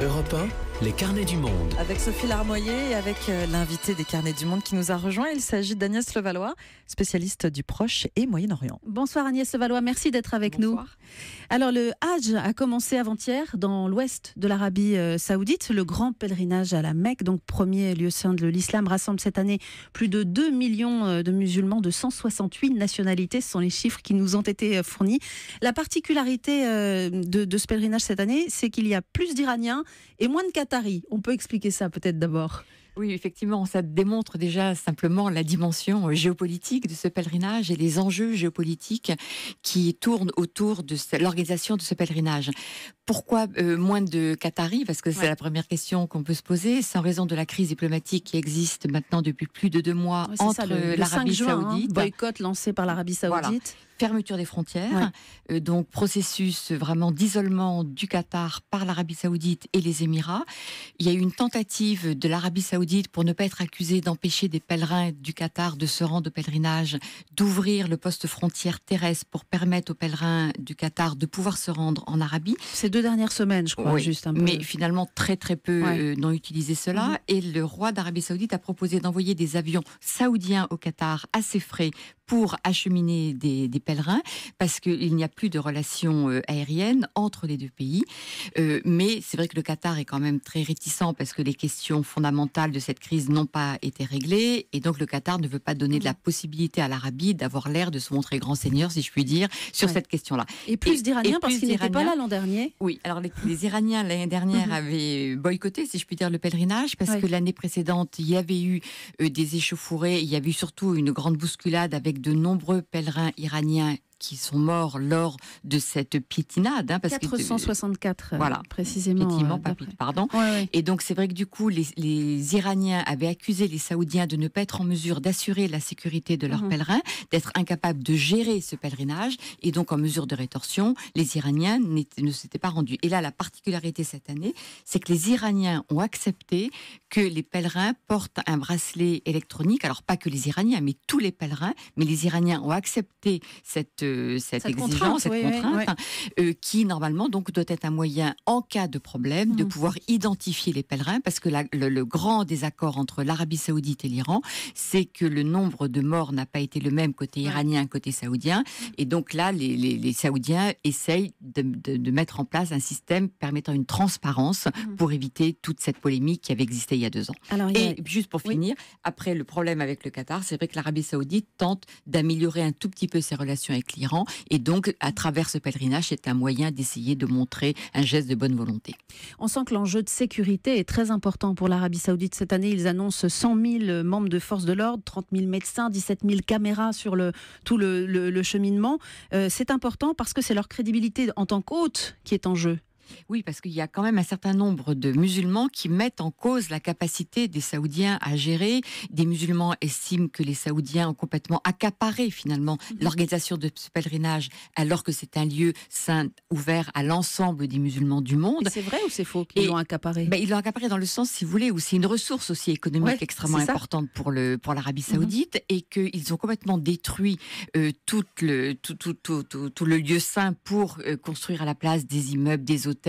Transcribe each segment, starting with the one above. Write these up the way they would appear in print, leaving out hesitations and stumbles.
Europe 1, les carnets du monde. Avec Sophie Larmoyer et avec l'invité des carnets du monde qui nous a rejoint. Il s'agit d'Agnès Levallois, spécialiste du Proche et Moyen-Orient. Bonsoir Agnès Levallois, merci d'être avec nous. Alors le Hajj a commencé avant-hier dans l'ouest de l'Arabie Saoudite. Le grand pèlerinage à la Mecque, donc premier lieu saint de l'islam, rassemble cette année plus de 2 millions de musulmans de 168 nationalités. Ce sont les chiffres qui nous ont été fournis. La particularité de ce pèlerinage cette année, c'est qu'il y a plus d'Iraniens et moins de Qataris. On peut expliquer ça peut-être d'abord. Oui, effectivement, ça démontre déjà simplement la dimension géopolitique de ce pèlerinage et les enjeux géopolitiques qui tournent autour de l'organisation de ce pèlerinage. Pourquoi moins de Qataris ? Parce que c'est la première question qu'on peut se poser. C'est en raison de la crise diplomatique qui existe maintenant depuis plus de 2 mois entre l'Arabie Saoudite. Boycott lancé par l'Arabie Saoudite. Voilà. Fermeture des frontières, donc processus vraiment d'isolement du Qatar par l'Arabie Saoudite et les Émirats. Il y a eu une tentative de l'Arabie Saoudite pour ne pas être accusée d'empêcher des pèlerins du Qatar de se rendre au pèlerinage, d'ouvrir le poste frontière terrestre pour permettre aux pèlerins du Qatar de pouvoir se rendre en Arabie. Ces 2 dernières semaines, je crois, juste un peu. Mais finalement, très peu n'ont utilisé cela. Et le roi d'Arabie Saoudite a proposé d'envoyer des avions saoudiens au Qatar à ses frais pour acheminer des pèlerins, parce qu'il n'y a plus de relations aériennes entre les 2 pays. Mais c'est vrai que le Qatar est quand même très réticent, parce que les questions fondamentales de cette crise n'ont pas été réglées, et donc le Qatar ne veut pas donner de la possibilité à l'Arabie d'avoir l'air de se montrer grand seigneur, si je puis dire, sur cette question-là. Et plus d'Iraniens, parce qu'ils n'étaient pas là l'an dernier. Oui, alors les Iraniens, l'année dernière, avaient boycotté, si je puis dire, le pèlerinage, parce que l'année précédente, il y avait eu des échauffourées, il y avait eu surtout une grande bousculade avec de nombreux pèlerins iraniens qui sont morts lors de cette piétinade. Parce 464, précisément. Effectivement, pardon. Et donc, c'est vrai que du coup, les Iraniens avaient accusé les Saoudiens de ne pas être en mesure d'assurer la sécurité de leurs pèlerins, d'être incapables de gérer ce pèlerinage, et donc en mesure de rétorsion, les Iraniens ne s'étaient pas rendus. Et là, la particularité cette année, c'est que les Iraniens ont accepté que les pèlerins portent un bracelet électronique. Alors, pas que les Iraniens, mais tous les pèlerins. Mais les Iraniens ont accepté cette exigence, cette contrainte, qui normalement donc doit être un moyen en cas de problème de pouvoir identifier les pèlerins, parce que le grand désaccord entre l'Arabie Saoudite et l'Iran, c'est que le nombre de morts n'a pas été le même côté iranien, côté saoudien, et donc là les Saoudiens essayent de mettre en place un système permettant une transparence pour éviter toute cette polémique qui avait existé il y a 2 ans. Alors, juste pour finir, après le problème avec le Qatar, c'est vrai que l'Arabie Saoudite tente d'améliorer un tout petit peu ses relations avec l'Iran, et donc à travers ce pèlerinage, c'est un moyen d'essayer de montrer un geste de bonne volonté. On sent que l'enjeu de sécurité est très important pour l'Arabie Saoudite. Cette année, ils annoncent 100 000 membres de forces de l'ordre, 30 000 médecins, 17 000 caméras sur tout le cheminement. C'est important parce que c'est leur crédibilité en tant qu'hôte qui est en jeu. Oui, parce qu'il y a quand même un certain nombre de musulmans qui mettent en cause la capacité des Saoudiens à gérer. Des musulmans estiment que les Saoudiens ont complètement accaparé finalement l'organisation de ce pèlerinage, alors que c'est un lieu saint ouvert à l'ensemble des musulmans du monde. C'est vrai ou c'est faux qu'ils l'ont accaparé ? Ils l'ont accaparé dans le sens, si vous voulez, où c'est une ressource aussi économique extrêmement importante pour l'Arabie Saoudite, et qu'ils ont complètement détruit tout le lieu saint pour construire à la place des immeubles, des hôtels,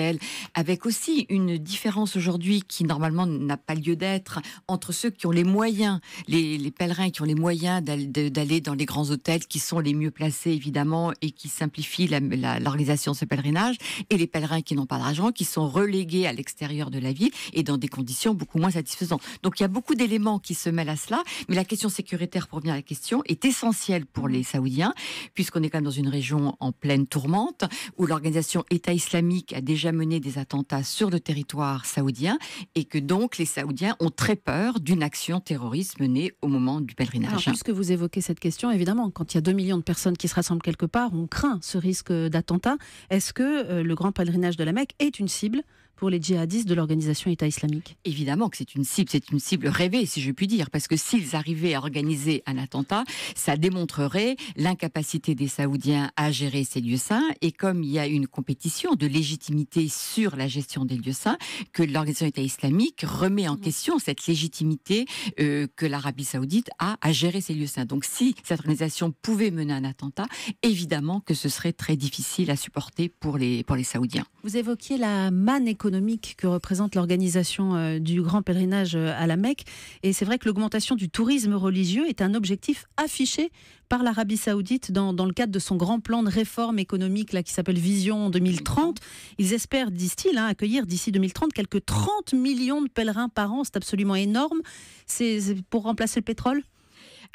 avec aussi une différence aujourd'hui qui normalement n'a pas lieu d'être entre ceux qui ont les moyens, les pèlerins qui ont les moyens d'aller dans les grands hôtels qui sont les mieux placés évidemment et qui simplifient l'organisation de ce pèlerinage, et les pèlerins qui n'ont pas d'argent, qui sont relégués à l'extérieur de la ville et dans des conditions beaucoup moins satisfaisantes. Donc il y a beaucoup d'éléments qui se mêlent à cela, mais la question sécuritaire, pour revenir à la question, est essentielle pour les Saoudiens, puisqu'on est quand même dans une région en pleine tourmente, où l'organisation État islamique a déjà mené des attentats sur le territoire saoudien, et que donc les Saoudiens ont très peur d'une action terroriste menée au moment du pèlerinage. Alors, puisque vous évoquez cette question, évidemment, quand il y a 2 millions de personnes qui se rassemblent quelque part, on craint ce risque d'attentat. Est-ce que le grand pèlerinage de la Mecque est une cible pour les djihadistes de l'organisation État islamique? Évidemment que c'est une cible rêvée, si je puis dire, parce que s'ils arrivaient à organiser un attentat, ça démontrerait l'incapacité des Saoudiens à gérer ces lieux saints, et comme il y a une compétition de légitimité sur la gestion des lieux saints, que l'organisation État islamique remet en question cette légitimité que l'Arabie Saoudite a à gérer ces lieux saints. Donc si cette organisation pouvait mener un attentat, évidemment que ce serait très difficile à supporter pour les Saoudiens. Vous évoquiez la manne économique économique que représente l'organisation du grand pèlerinage à la Mecque. Et c'est vrai que l'augmentation du tourisme religieux est un objectif affiché par l'Arabie Saoudite dans le cadre de son grand plan de réforme économique là, qui s'appelle Vision 2030. Ils espèrent, disent-ils, accueillir d'ici 2030 quelques 30 millions de pèlerins par an. C'est absolument énorme. C'est pour remplacer le pétrole ?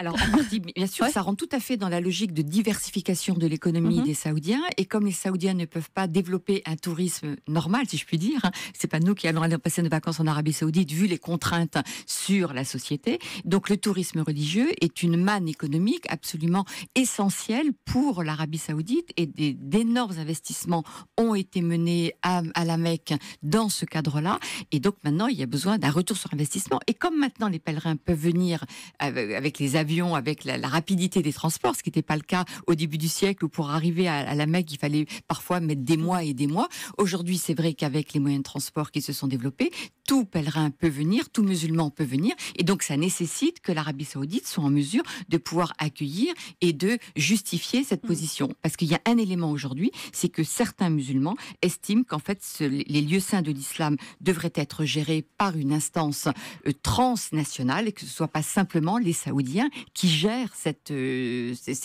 Alors, en partie, bien sûr, ça rentre tout à fait dans la logique de diversification de l'économie des Saoudiens. Et comme les Saoudiens ne peuvent pas développer un tourisme normal, si je puis dire, c'est pas nous qui allons aller passer nos vacances en Arabie Saoudite, vu les contraintes sur la société. Donc, le tourisme religieux est une manne économique absolument essentielle pour l'Arabie Saoudite. Et d'énormes investissements ont été menés à la Mecque dans ce cadre-là. Et donc, maintenant, il y a besoin d'un retour sur investissement. Et comme maintenant, les pèlerins peuvent venir avec les avions, avec la rapidité des transports, ce qui n'était pas le cas au début du siècle où pour arriver à la Mecque, il fallait parfois mettre des mois et des mois. Aujourd'hui, c'est vrai qu'avec les moyens de transport qui se sont développés, tout pèlerin peut venir, tout musulman peut venir, et donc ça nécessite que l'Arabie Saoudite soit en mesure de pouvoir accueillir et de justifier cette position. Parce qu'il y a un élément aujourd'hui, c'est que certains musulmans estiment qu'en fait les lieux saints de l'islam devraient être gérés par une instance transnationale et que ce ne soit pas simplement les Saoudiens qui gèrent ces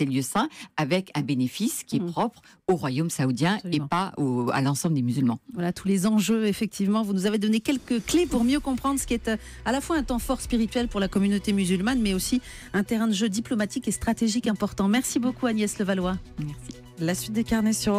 lieux saints avec un bénéfice qui est propre au royaume saoudien. Absolument. Et pas à l'ensemble des musulmans. Voilà tous les enjeux, effectivement. Vous nous avez donné quelques clés pour mieux comprendre ce qui est à la fois un temps fort spirituel pour la communauté musulmane, mais aussi un terrain de jeu diplomatique et stratégique important. Merci beaucoup Agnès Levallois. Merci. La suite des carnets sur